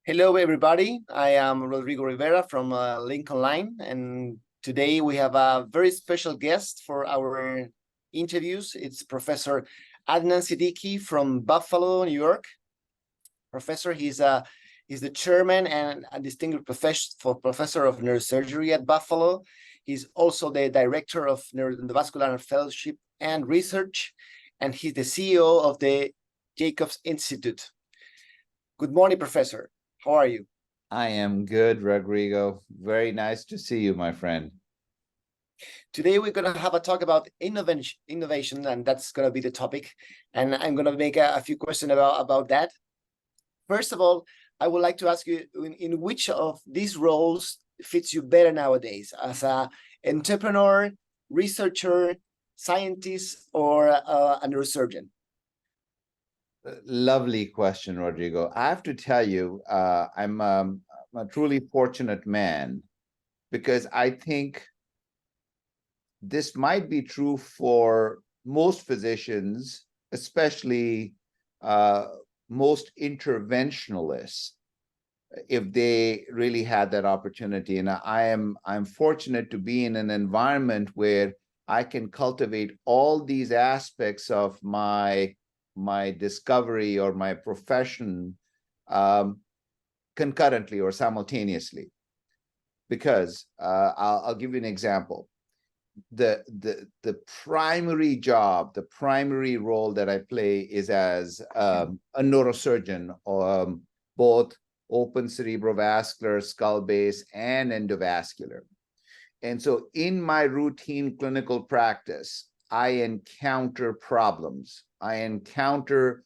Hello, everybody. I am Rodrigo Rivera from LINNC Online, and today we have a very special guest for our interviews. It's Professor Adnan Siddiqui from Buffalo, New York. Professor, he's the chairman and a distinguished professor of neurosurgery at Buffalo. He's also the director of neurovascular fellowship and research, and he's the CEO of the Jacobs Institute. Good morning, Professor. How are you? I am good, Rodrigo. Very nice to see you, my friend. Today, we're going to have a talk about innovation, and that's going to be the topic. And I'm going to make a few questions about that. First of all, I would like to ask you in which of these roles fits you better nowadays, as an entrepreneur, researcher, scientist, or a neurosurgeon? Lovely question, Rodrigo. I have to tell you, I'm a truly fortunate man because I think this might be true for most physicians, especially most interventionalists, if they really had that opportunity. And I'm fortunate to be in an environment where I can cultivate all these aspects of my discovery or my profession concurrently or simultaneously. Because I'll give you an example. The primary job, the primary role that I play is as a neurosurgeon, both open cerebrovascular, skull base, and endovascular. And so in my routine clinical practice, I encounter problems, I encounter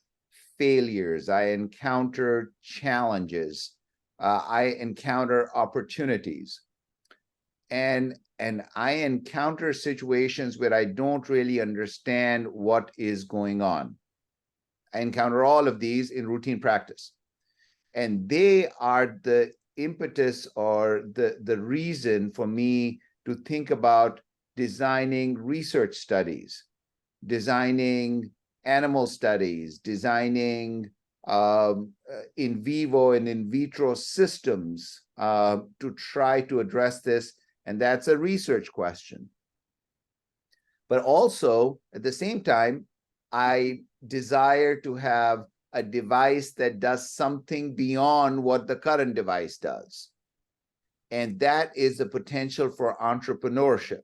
failures, I encounter challenges, I encounter opportunities. And I encounter situations where I don't really understand what is going on. I encounter all of these in routine practice. And they are the impetus or the reason for me to think about designing research studies, designing animal studies, designing in vivo and in vitro systems to try to address this. And that's a research question. But also, at the same time, I desire to have a device that does something beyond what the current device does. And that is the potential for entrepreneurship.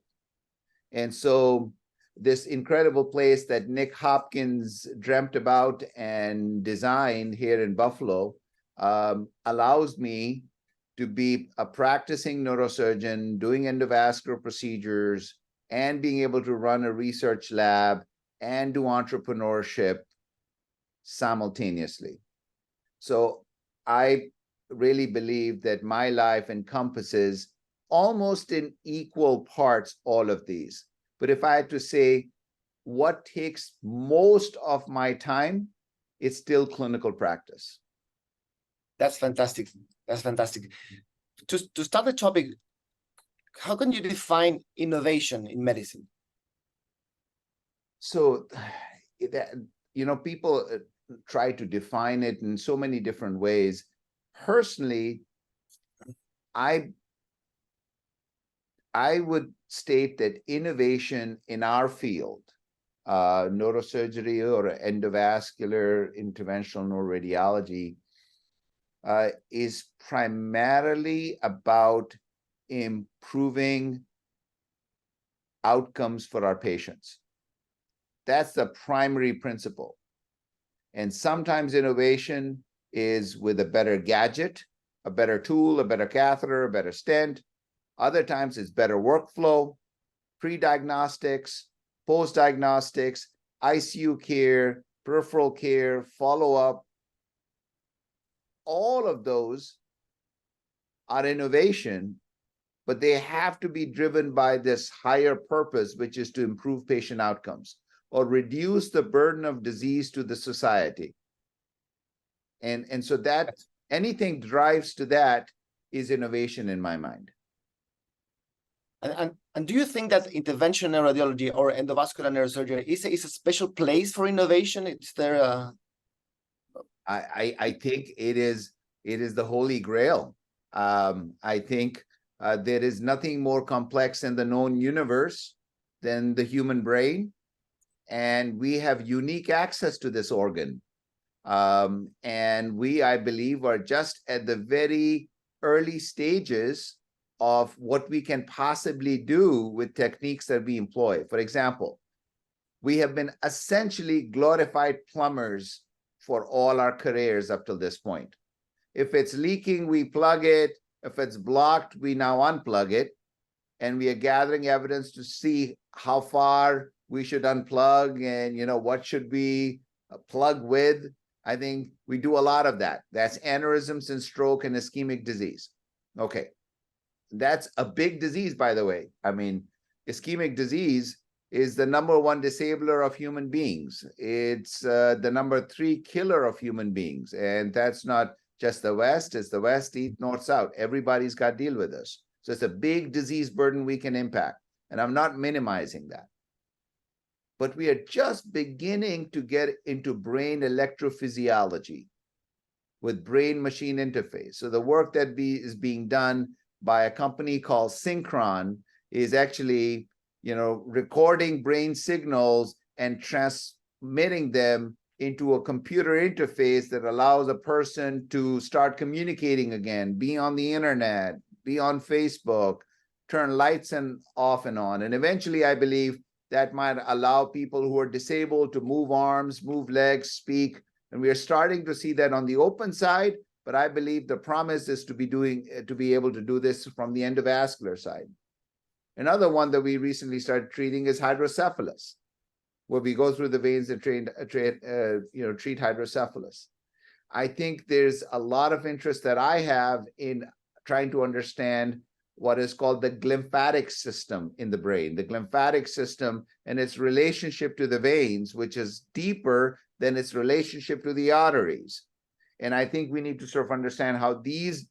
And so this incredible place that Nick Hopkins dreamt about and designed here in Buffalo allows me to be a practicing neurosurgeon, doing endovascular procedures, and being able to run a research lab and do entrepreneurship simultaneously. So I really believe that my life encompasses almost in equal parts all of these. But if I had to say what takes most of my time, it's still clinical practice. That's fantastic. That's fantastic. To start the topic, how can you define innovation in medicine? So, people try to define it in so many different ways. Personally, I would state that innovation in our field, neurosurgery or endovascular interventional neuroradiology, is primarily about improving outcomes for our patients. That's the primary principle. And sometimes innovation is with a better gadget, a better tool, a better catheter, a better stent. Other times it's better workflow, pre-diagnostics, post-diagnostics, ICU care, peripheral care, follow-up. All of those are innovation, but they have to be driven by this higher purpose, which is to improve patient outcomes or reduce the burden of disease to the society. And so that anything drives to that is innovation in my mind. And do you think that interventional neuroradiology or endovascular neurosurgery is a special place for innovation? Is there a... I think it is it is the holy grail. I think there is nothing more complex in the known universe than the human brain, and we have unique access to this organ. And we, I believe, are just at the very early stages of what we can possibly do with techniques that we employ. For example, we have been essentially glorified plumbers for all our careers up till this point. If it's leaking, we plug it. If it's blocked, we now unplug it. And we are gathering evidence to see how far we should unplug and, you know, what should we plug with. I think we do a lot of that. That's aneurysms and stroke and ischemic disease. Okay. That's a big disease, by the way. I mean, ischemic disease is the #1 disabler of human beings. It's the #3 killer of human beings. And that's not just the West, it's the West, East, North, South. Everybody's got to deal with this. So it's a big disease burden we can impact. And I'm not minimizing that. But we are just beginning to get into brain electrophysiology with brain-machine interface. So the work that is being done by a company called Synchron is actually, you know, recording brain signals and transmitting them into a computer interface that allows a person to start communicating again, be on the internet, be on Facebook, turn lights off and on. And eventually, I believe that might allow people who are disabled to move arms, move legs, speak. And we are starting to see that on the open side, but I believe the promise is to be able to do this from the endovascular side. Another one that we recently started treating is hydrocephalus, where we go through the veins and treat hydrocephalus. I think there's a lot of interest that I have in trying to understand what is called the glymphatic system in the brain, the glymphatic system and its relationship to the veins, which is deeper than its relationship to the arteries. And I think we need to sort of understand how these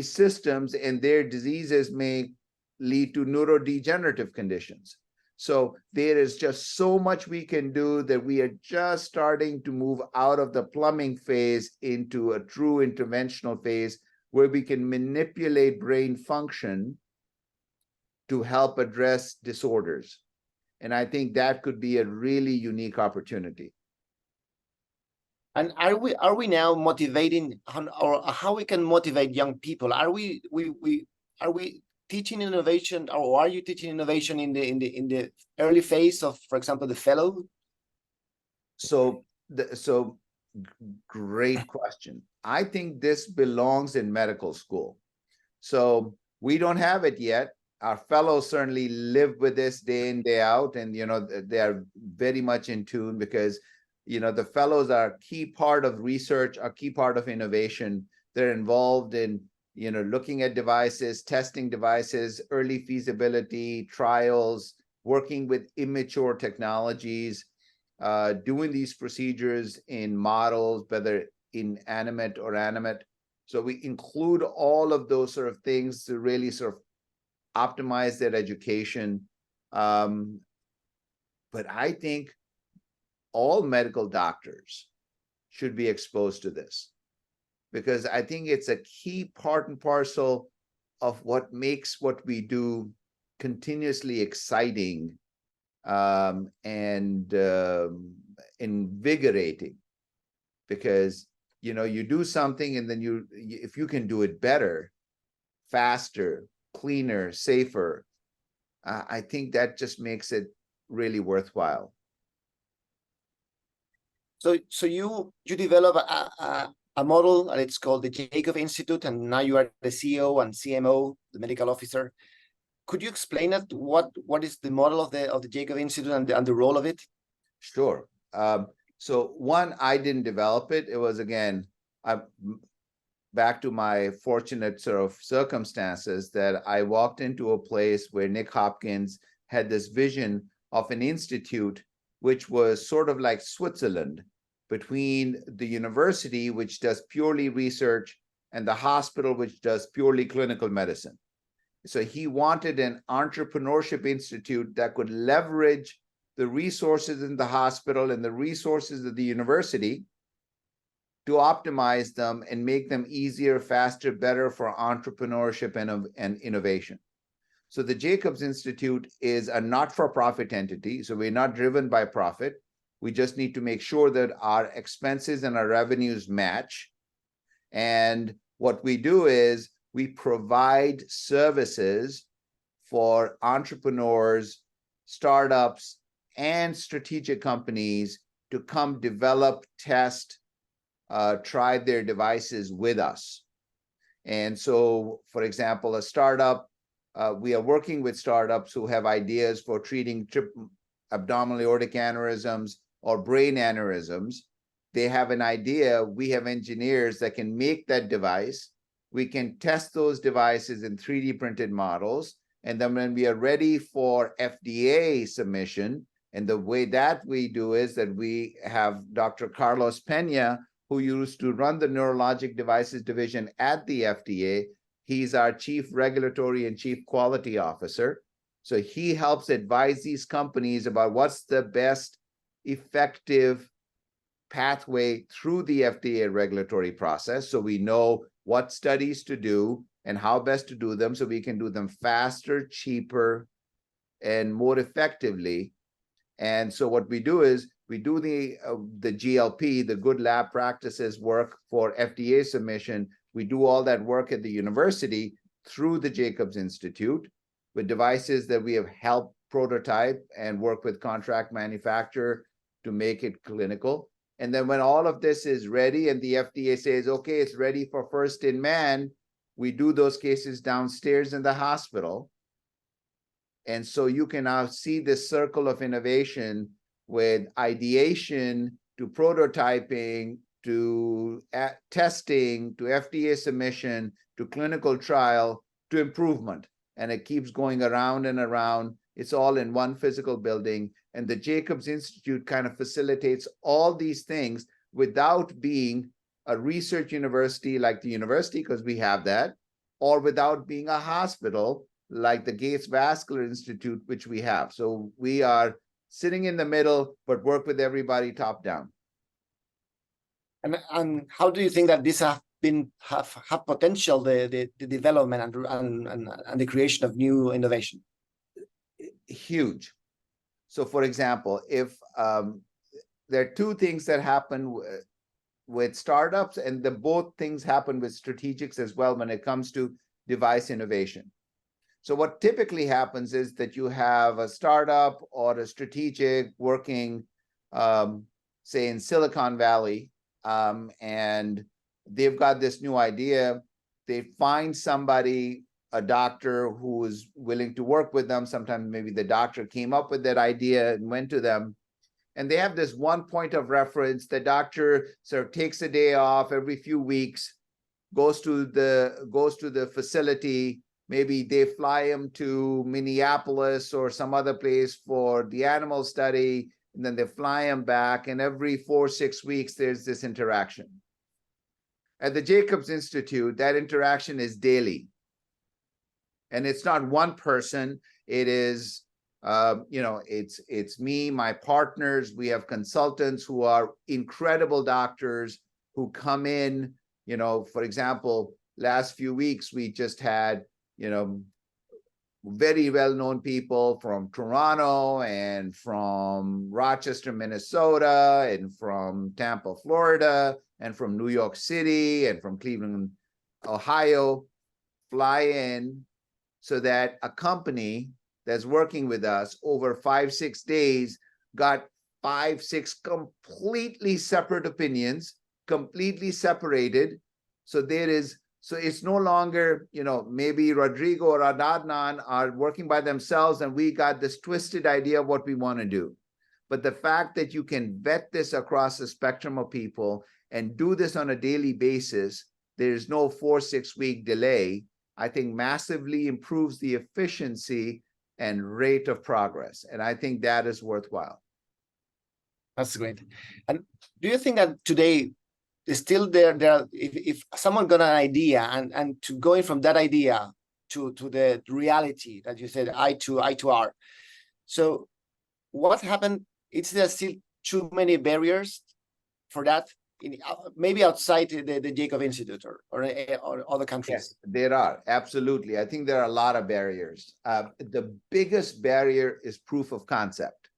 systems and their diseases may lead to neurodegenerative conditions. So there is just so much we can do that we are just starting to move out of the plumbing phase into a true interventional phase where we can manipulate brain function to help address disorders. And I think that could be a really unique opportunity. And are we now motivating, or how we can motivate young people? Are we teaching innovation, or are you teaching innovation in the early phase of, for example, the fellow? So great question. I think this belongs in medical school. So we don't have it yet. Our fellows certainly live with this day in, day out, and you know they are very much in tune because you know the fellows are a key part of research, a key part of innovation. They're involved in looking at devices, testing devices, early feasibility trials, working with immature technologies, doing these procedures in models, whether inanimate or animate. So we include all of those sort of things to really sort of optimize their education. But I think all medical doctors should be exposed to this, because I think it's a key part and parcel of what makes what we do continuously exciting and invigorating. Because you do something and then if you can do it better, faster, cleaner, safer, I think that just makes it really worthwhile. So you develop a model, and it's called the Jacob Institute, and now you are the CEO and CMO, the medical officer. Could you explain it? What is the model of the Jacob Institute and the role of it? Sure. So one, I didn't develop it. It was, again, back to my fortunate sort of circumstances that I walked into a place where Nick Hopkins had this vision of an institute, which was sort of like Switzerland, between the university, which does purely research, and the hospital, which does purely clinical medicine. So he wanted an entrepreneurship institute that could leverage the resources in the hospital and the resources of the university to optimize them and make them easier, faster, better for entrepreneurship and innovation. So the Jacobs Institute is a not-for-profit entity, so we're not driven by profit. We just need to make sure that our expenses and our revenues match. And what we do is we provide services for entrepreneurs, startups, and strategic companies to come develop, test, try their devices with us. And so, for example, a startup, we are working with startups who have ideas for treating abdominal aortic aneurysms or brain aneurysms. They have an idea. We have engineers that can make that device. We can test those devices in 3D printed models. And then when we are ready for FDA submission, and the way that we do is that we have Dr. Carlos Pena, who used to run the neurologic devices division at the FDA. He's our chief regulatory and chief quality officer. So he helps advise these companies about what's the best effective pathway through the FDA regulatory process. So we know what studies to do and how best to do them so we can do them faster, cheaper, and more effectively. And so what we do is we do the GLP, the good lab practices work for FDA submission. We do all that work at the university through the Jacobs Institute with devices that we have helped prototype and work with contract manufacturer to make it clinical. And then when all of this is ready and the FDA says, okay, it's ready for first in man, we do those cases downstairs in the hospital. And so you can now see this circle of innovation with ideation to prototyping, to testing, to FDA submission, to clinical trial, to improvement. And it keeps going around and around. It's all in one physical building. And the Jacobs Institute kind of facilitates all these things without being a research university like the university, because we have that, or without being a hospital like the Gates Vascular Institute, which we have. So we are sitting in the middle, but work with everybody top down. And how do you think that this have potential, the development and the creation of new innovation? Huge. So for example, if there are two things that happen with startups, and both things happen with strategics as well when it comes to device innovation. So what typically happens is that you have a startup or a strategic working, say in Silicon Valley, and they've got this new idea. They find somebody, a doctor who is willing to work with them. Sometimes maybe the doctor came up with that idea and went to them. And they have this one point of reference. The doctor sort of takes a day off every few weeks, goes to the facility. Maybe they fly him to Minneapolis or some other place for the animal study, and then they fly him back. And every 4 or 6 weeks, there's this interaction. At the Jacobs Institute, that interaction is daily. And it's not one person. It is, it's me, my partners. We have consultants who are incredible doctors who come in. For example, last few weeks, we just had, very well-known people from Toronto and from Rochester, Minnesota, and from Tampa, Florida, and from New York City, and from Cleveland, Ohio, fly in so that a company that's working with us over 5-6 days got 5-6 completely separate opinions, completely separated. So it's no longer, maybe Rodrigo or Adnan are working by themselves and we got this twisted idea of what we want to do. But the fact that you can vet this across the spectrum of people and do this on a daily basis, there's no 4-6 week delay, I think massively improves the efficiency and rate of progress. And I think that is worthwhile. That's great. And do you think that today, is still there if someone got an idea and to going from that idea to the reality that you said eye to R, so what happened? Is there still too many barriers for that? maybe outside the Jacob Institute or other countries? Yes, there are. Absolutely. I think there are a lot of barriers. The biggest barrier is proof of concept.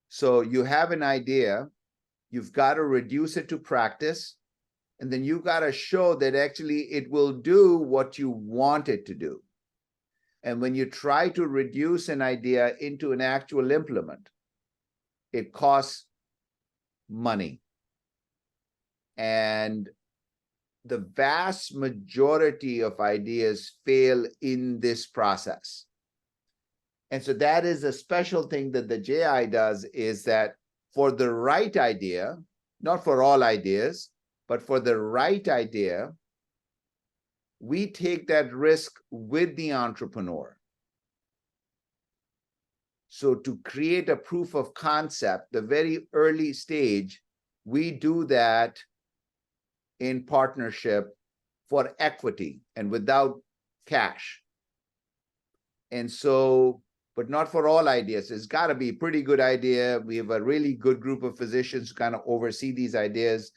So you have an idea, you've got to reduce it to practice, and then you got to show that actually it will do what you want it to do. And when you try to reduce an idea into an actual implement, it costs money. And the vast majority of ideas fail in this process. And so that is a special thing that the JI does, is that for the right idea, not for all ideas, but for the right idea, we take that risk with the entrepreneur. So to create a proof of concept, the very early stage, we do that in partnership for equity and without cash. And so, but not for all ideas. It's got to be a pretty good idea. We have a really good group of physicians who kind of oversee these ideas,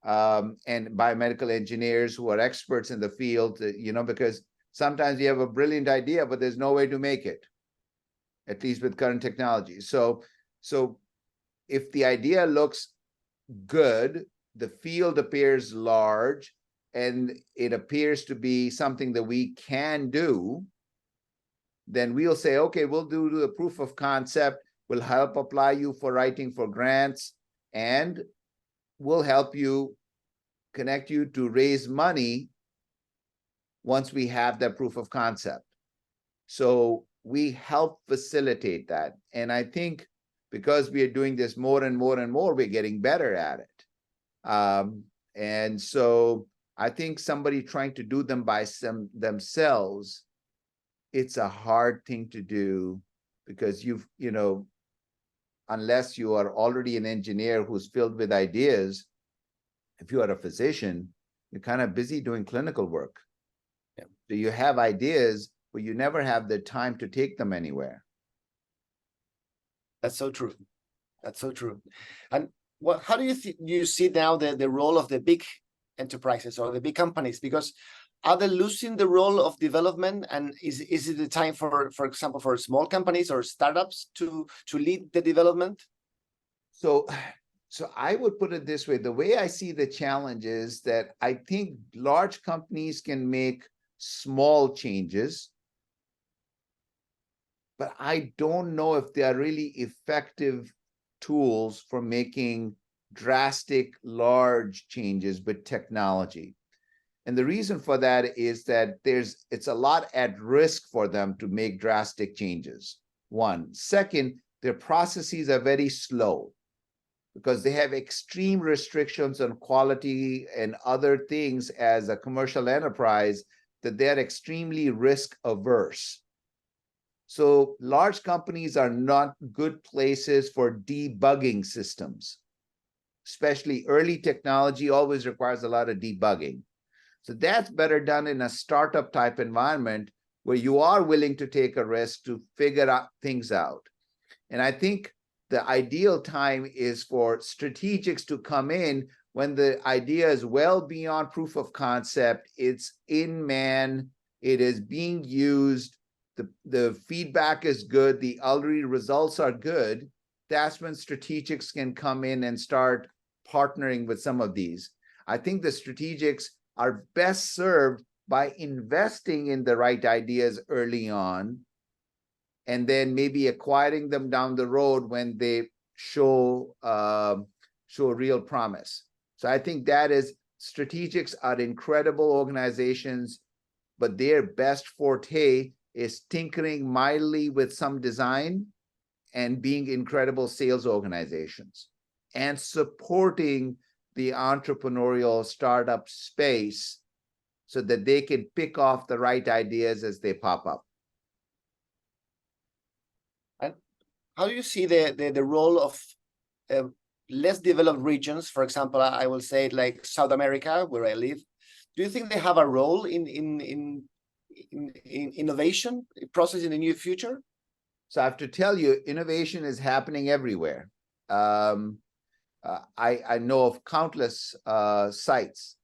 and biomedical engineers who are experts in the field, because sometimes you have a brilliant idea, but there's no way to make it, at least with current technology. So if the idea looks good, the field appears large, and it appears to be something that we can do, then we'll say, okay, we'll do the proof of concept, we'll help apply you for writing for grants, and we'll help you, connect you to raise money once we have that proof of concept. So we help facilitate that. And I think because we are doing this more and more and more, we're getting better at it. And so I think somebody trying to do them by themselves, it's a hard thing to do, because unless you are already an engineer who's filled with ideas, if you are a physician, you're kind of busy doing clinical work. Yeah. So you have ideas, but you never have the time to take them anywhere. That's so true. That's so true. And how do you see now the role of the big enterprises or the big companies? Because are they losing the role of development? And is it the time for example, for small companies or startups to lead the development? So I would put it this way. The way I see the challenge is that I think large companies can make small changes, but I don't know if they are really effective tools for making drastic, large changes with technology. And the reason for that is that it's a lot at risk for them to make drastic changes. One. Second, their processes are very slow, because they have extreme restrictions on quality and other things as a commercial enterprise, that they're extremely risk averse. So large companies are not good places for debugging systems, especially early technology always requires a lot of debugging. So that's better done in a startup type environment where you are willing to take a risk to figure out things out. And I think the ideal time is for strategics to come in when the idea is well beyond proof of concept, it's in man, it is being used, the feedback is good, the early results are good. That's when strategics can come in and start partnering with some of these. I think the strategics are best served by investing in the right ideas early on, and then maybe acquiring them down the road when they show real promise. So I think that is, strategics are incredible organizations, but their best forte is tinkering mildly with some design and being incredible sales organizations and supporting the entrepreneurial startup space so that they can pick off the right ideas as they pop up. And how do you see the role of less developed regions? For example, I will say like South America, where I live. Do you think they have a role in innovation process in the near future? So I have to tell you, innovation is happening everywhere. I know of countless sites,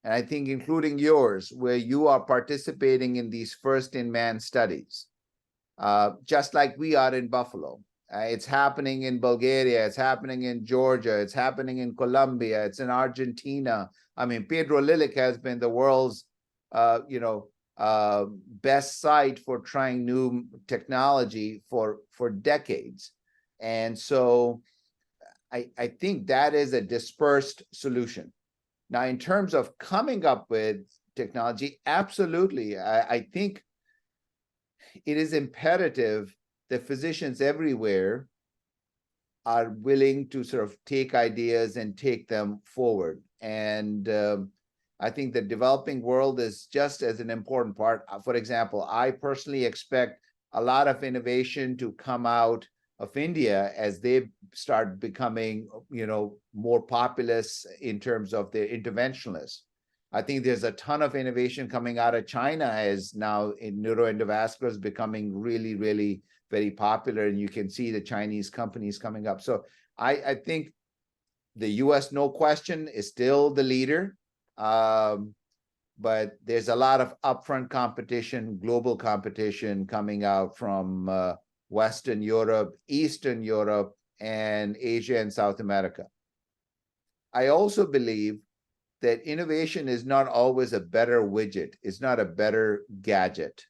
and I think including yours, where you are participating in these first-in-man studies, just like we are in Buffalo. It's happening in Bulgaria, it's happening in Georgia, it's happening in Colombia, it's in Argentina. I mean, Pedro Lilic has been the world's, best site for trying new technology for decades. And so I think that is a dispersed solution. Now, in terms of coming up with technology, absolutely. I think it is imperative that physicians everywhere are willing to sort of take ideas and take them forward. And I think the developing world is just as an important part. For example, I personally expect a lot of innovation to come out of India as they start becoming, more populous in terms of their interventionalists. I think there's a ton of innovation coming out of China as now in neuroendovascular is becoming really, really very popular, and you can see the Chinese companies coming up. So I think the US, no question, is still the leader, but there's a lot of upfront competition, global competition coming out from Western Europe, Eastern Europe, and Asia and South America. I also believe that innovation is not always a better widget. It's not a better gadget.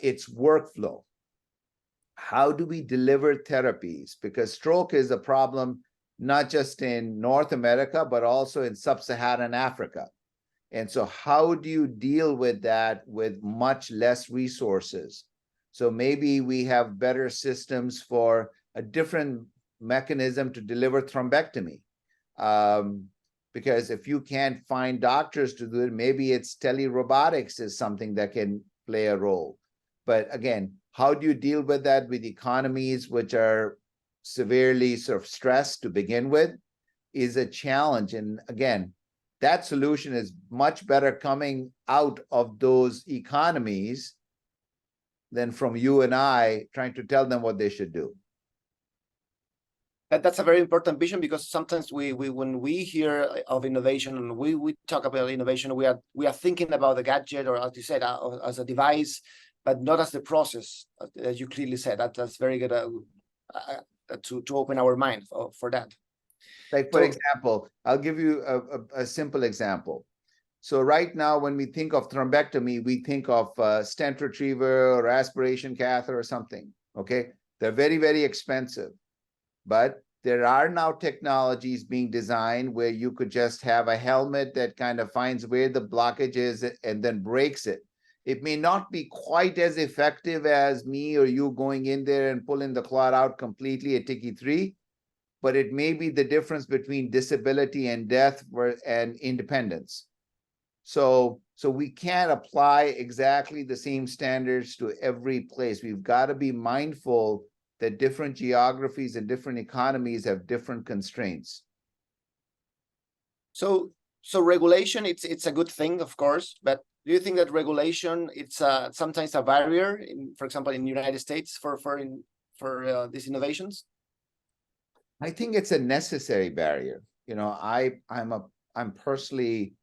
It's workflow. How do we deliver therapies? Because stroke is a problem not just in North America, but also in sub-Saharan Africa. And so how do you deal with that with much less resources? So maybe we have better systems for a different mechanism to deliver thrombectomy. Because if you can't find doctors to do it, maybe it's telerobotics is something that can play a role. But again, how do you deal with that with economies which are severely sort of stressed to begin with is a challenge. And again, that solution is much better coming out of those economies than from you and I trying to tell them what they should do. That's a very important vision, because sometimes we when we hear of innovation and we talk about innovation, we are thinking about the gadget, or as you said, as a device, but not as the process, as you clearly said. That's very good to open our mind for that. Like, for example, I'll give you a simple example. So right now, when we think of thrombectomy, we think of stent retriever or aspiration catheter or something, okay? They're very, very expensive. But there are now technologies being designed where you could just have a helmet that kind of finds where the blockage is and then breaks it. It may not be quite as effective as me or you going in there and pulling the clot out completely at Tiki 3, but it may be the difference between disability and death and independence. So we can't apply exactly the same standards to every place. We've got to be mindful that different geographies and different economies have different constraints. So regulation, it's a good thing, of course, but do you think that regulation it's sometimes a barrier, for example, in the United States for these innovations? I think it's a necessary barrier. You know, I'm personally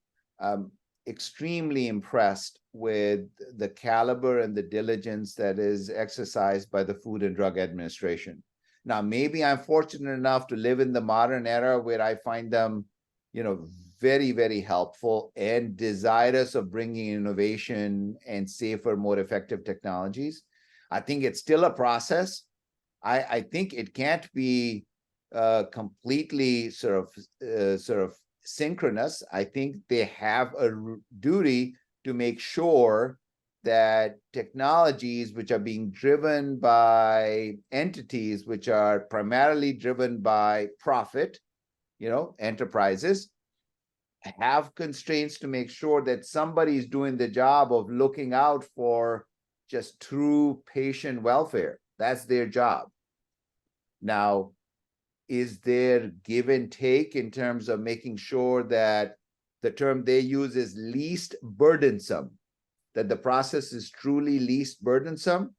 extremely impressed with the caliber and the diligence that is exercised by the Food and Drug Administration. Now, maybe I'm fortunate enough to live in the modern era where I find them, very, very helpful and desirous of bringing innovation and safer, more effective technologies. I think it's still a process. I think it can't be completely sort of synchronous. I think they have a duty to make sure that technologies which are being driven by entities which are primarily driven by profit, enterprises, have constraints to make sure that somebody is doing the job of looking out for just true patient welfare. That's their job. Now, is there give and take in terms of making sure that the term they use is least burdensome, that the process is truly least burdensome?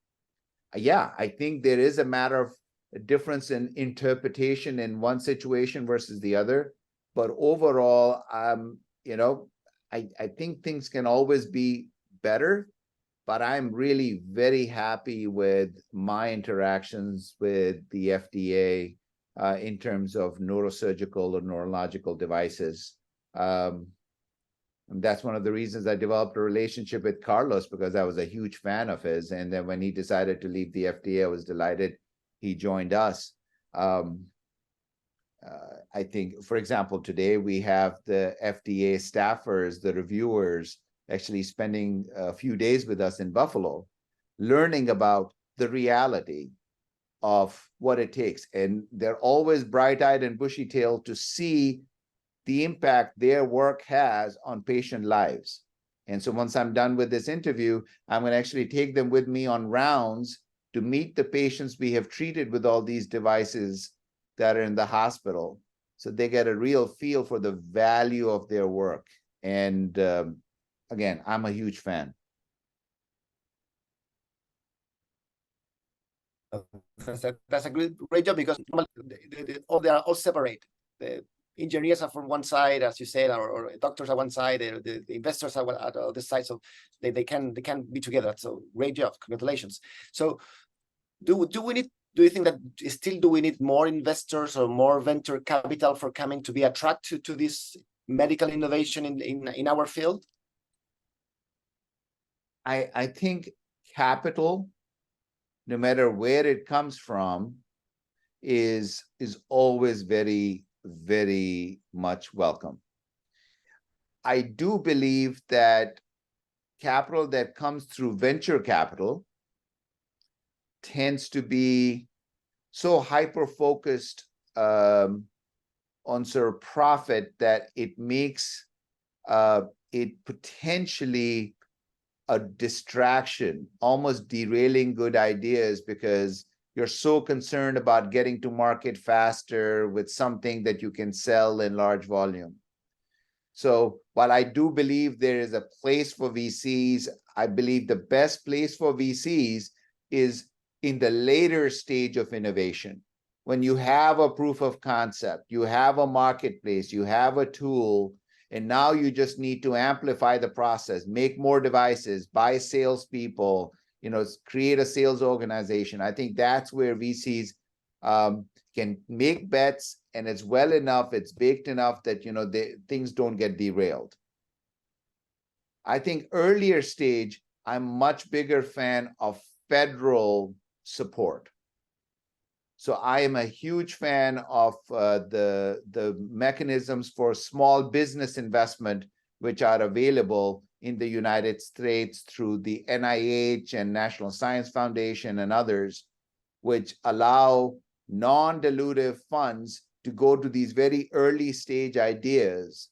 Yeah, I think there is a matter of a difference in interpretation in one situation versus the other. But overall, you know, I think things can always be better, but I'm really very happy with my interactions with the FDA in terms of neurosurgical or neurological devices. And that's one of the reasons I developed a relationship with Carlos, because I was a huge fan of his. And then when he decided to leave the FDA, I was delighted he joined us. I think, for example, today we have the FDA staffers, the reviewers, actually spending a few days with us in Buffalo, learning about the reality of what it takes. And they're always bright-eyed and bushy-tailed to see the impact their work has on patient lives. And so once I'm done with this interview, I'm going to actually take them with me on rounds to meet the patients we have treated with all these devices that are in the hospital, so they get a real feel for the value of their work. And again, I'm a huge fan. That's a great job, because they are all separate. The engineers are from one side, as you said, or doctors are one side, the investors are at the other side, so they can be together. So great job, congratulations. So do you think that still do we need more investors or more venture capital for coming to be attracted to this medical innovation in our field? I think capital, no matter where it comes from, is always very, very much welcome. I do believe that capital that comes through venture capital tends to be so hyper-focused on sort of profit that it makes it potentially a distraction, almost derailing good ideas, because you're so concerned about getting to market faster with something that you can sell in large volume. So while I do believe there is a place for VCs, I believe the best place for VCs is in the later stage of innovation. When you have a proof of concept, you have a marketplace, you have a tool, and now you just need to amplify the process, make more devices, buy salespeople, you know, create a sales organization. I think that's where VCs can make bets, and it's well enough, it's baked enough that, you know, things don't get derailed. I think earlier stage, I'm much bigger fan of federal support. So I am a huge fan of the mechanisms for small business investment, which are available in the United States through the NIH and National Science Foundation and others, which allow non-dilutive funds to go to these very early stage ideas.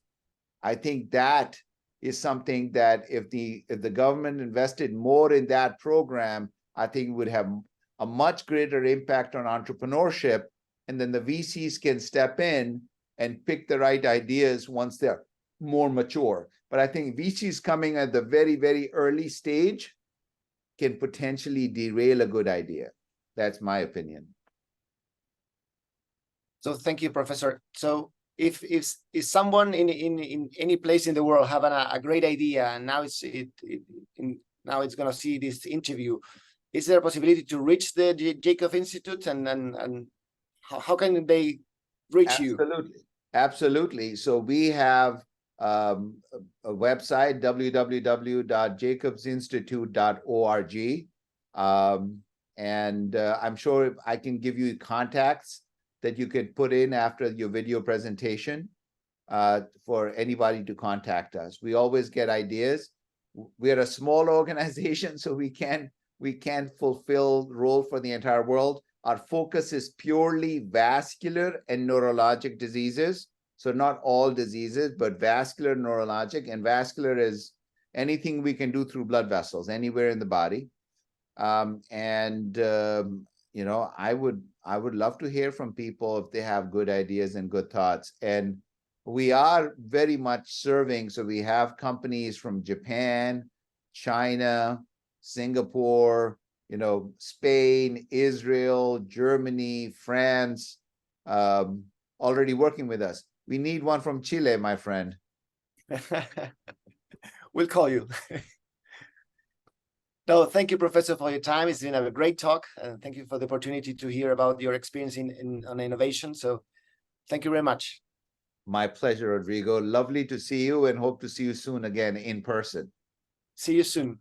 I think that is something that if the government invested more in that program, I think it would have a much greater impact on entrepreneurship, and then the VCs can step in and pick the right ideas once they're more mature. But I think VCs coming at the very, very early stage can potentially derail a good idea. That's my opinion. So thank you, Professor. So if someone in any place in the world having a great idea, and now it's going to see this interview, is there a possibility to reach the Jacob Institute, and how can they reach you? Absolutely. So we have a website, www.jacobsinstitute.org. And I'm sure I can give you contacts that you could put in after your video presentation for anybody to contact us. We always get ideas. We're a small organization, so we can't fulfill the role for the entire world. Our focus is purely vascular and neurologic diseases. So not all diseases, but vascular, neurologic, and vascular is anything we can do through blood vessels anywhere in the body. You know, I would love to hear from people if they have good ideas and good thoughts. And we are very much serving. So we have companies from Japan, China, Singapore, Spain, Israel, Germany, France, already working with us. We need one from Chile, my friend. We'll call you. No, thank you, Professor, for your time. It's been a great talk. And thank you for the opportunity to hear about your experience on innovation. So thank you very much. My pleasure, Rodrigo. Lovely to see you and hope to see you soon again in person. See you soon.